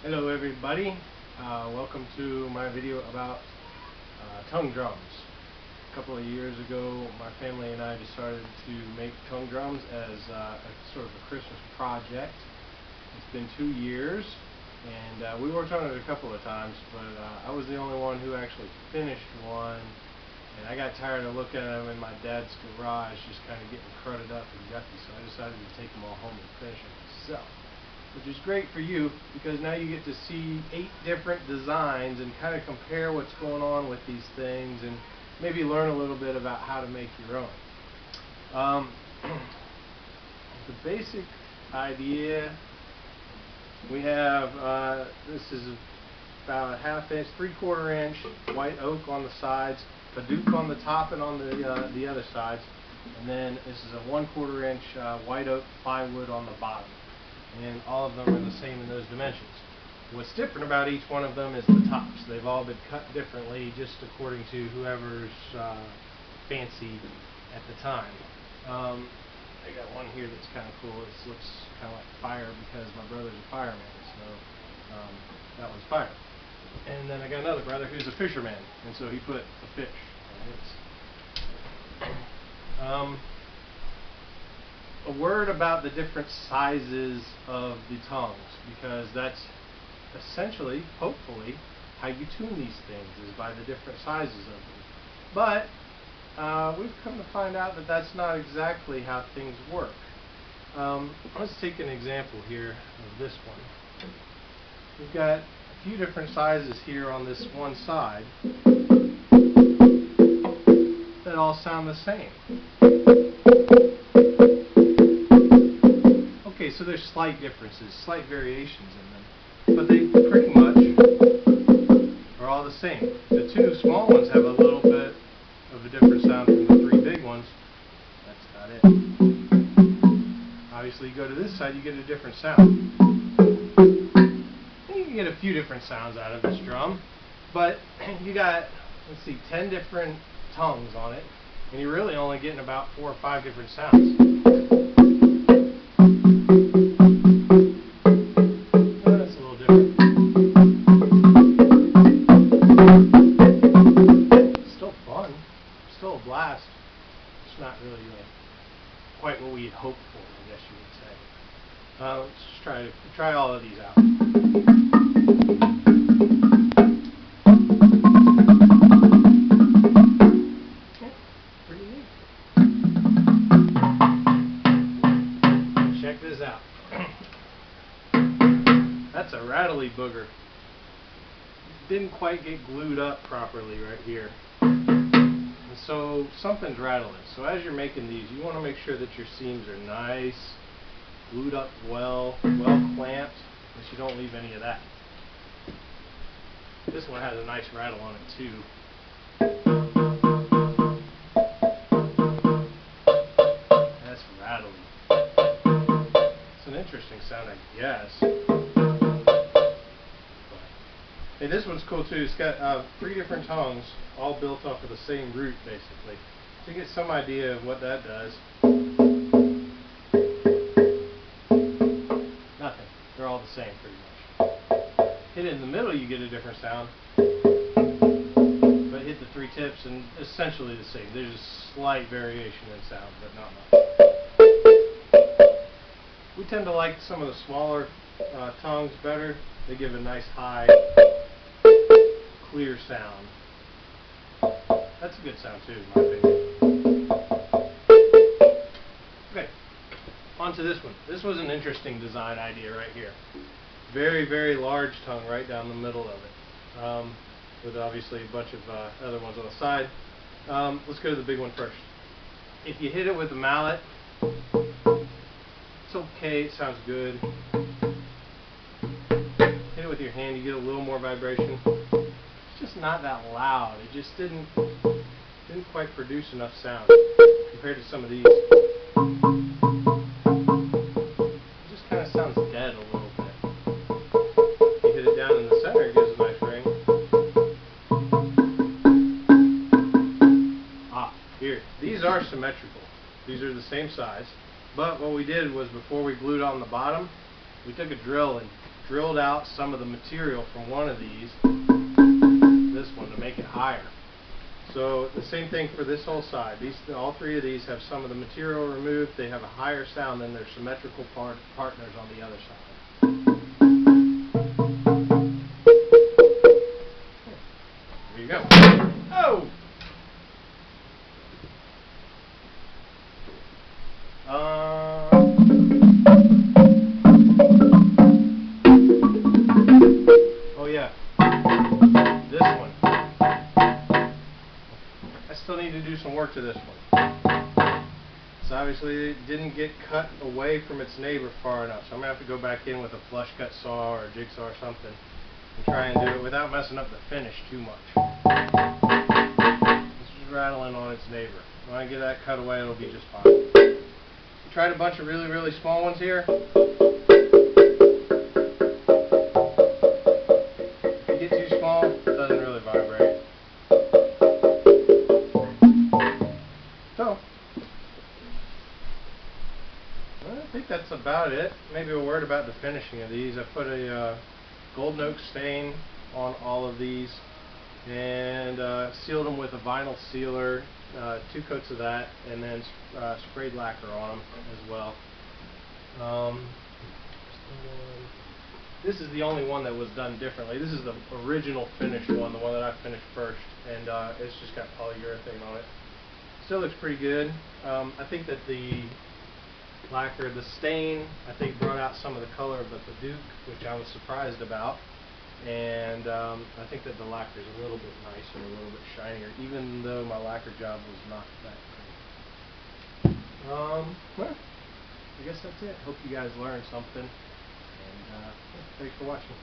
Hello everybody, welcome to my video about tongue drums. A couple of years ago my family and I decided to make tongue drums as a sort of a Christmas project. It's been 2 years and we worked on it a couple of times, but I was the only one who actually finished one, and I got tired of looking at them in my dad's garage just kind of getting crudded up and yucky, so I decided to take them all home and finish them myself. Which is great for you because now you get to see 8 different designs and kind of compare what's going on with these things and maybe learn a little bit about how to make your own. The basic idea, we have, this is about a 1/2 inch, 3/4 inch white oak on the sides, padauk on the top and on the other sides, and then this is a 1/4 inch white oak plywood on the bottom. And all of them are the same in those dimensions. What's different about each one of them is the tops. They've all been cut differently just according to whoever's fancy at the time. I got one here that's kind of cool. This looks kind of like fire because my brother's a fireman, so that one's fire. And then I got another brother who's a fisherman, and so he put a fish on his. A word about the different sizes of the tongues, because that's essentially, hopefully, how you tune these things, is by the different sizes of them. But we've come to find out that that's not exactly how things work. Let's take an example here of this one. We've got a few different sizes here on this one side that all sound the same. Okay, so there's slight differences, slight variations in them, but they pretty much are all the same. The 2 small ones have a little bit of a different sound from the 3 big ones. That's about it. Obviously, you go to this side, you get a different sound. You can get a few different sounds out of this drum, but you got, let's see, 10 different tongues on it, and you're really only getting about 4 or 5 different sounds. Still a blast. It's not really quite what we had hoped for, I guess you would say. Let's just try all of these out. Yeah, pretty neat. Check this out. That's a rattly booger. Didn't quite get glued up properly right here. So something's rattling. So as you're making these, you want to make sure that your seams are nice, glued up well clamped, so you don't leave any of that. This one has a nice rattle on it too. That's rattly. It's an interesting sound, I guess. Hey, this one's cool too. It's got 3 different tongues, all built off of the same root, basically. So you get some idea of what that does. Nothing. They're all the same, pretty much. Hit it in the middle, you get a different sound. But hit the 3 tips, and essentially the same. There's a slight variation in sound, but not much. We tend to like some of the smaller tongues better. They give a nice high, clear sound. That's a good sound too, in my opinion. Okay, on to this one. This was an interesting design idea right here. Very, very large tongue right down the middle of it, with obviously a bunch of other ones on the side. Let's go to the big one first. If you hit it with a mallet, it's okay, it sounds good. Hit it with your hand, you get a little more vibration. It's just not that loud. It just didn't quite produce enough sound compared to some of these. It just kind of sounds dead a little bit. You hit it down in the center, it gives a nice ring. Here, these are symmetrical. These are the same size, but what we did was before we glued on the bottom, we took a drill and drilled out some of the material from one of these, this one, to make it higher. So the same thing for this whole side. All three of these have some of the material removed. They have a higher sound than their symmetrical partners on the other side. There you go. Oh! Oh yeah, this one. I still need to do some work to this one. So obviously it didn't get cut away from its neighbor far enough. So I'm going to have to go back in with a flush cut saw or a jigsaw or something and try and do it without messing up the finish too much. It's just rattling on its neighbor. When I get that cut away, it'll be just fine. Tried a bunch of really small ones here. If you get too small, it doesn't really vibrate. So, I think that's about it. Maybe a word about the finishing of these. I put a golden oak stain on all of these and sealed them with a vinyl sealer, 2 coats of that, and then sprayed lacquer on them as well. This is the only one that was done differently. This is the original finished one, the one that I finished first, and it's just got polyurethane on it. Still looks pretty good. I think that the lacquer, the stain, I think brought out some of the color of the Padauk, which I was surprised about. And I think that the lacquer is a little bit nicer, a little bit shinier, even though my lacquer job was not that great. Well, I guess that's it. Hope you guys learned something, and thanks for watching.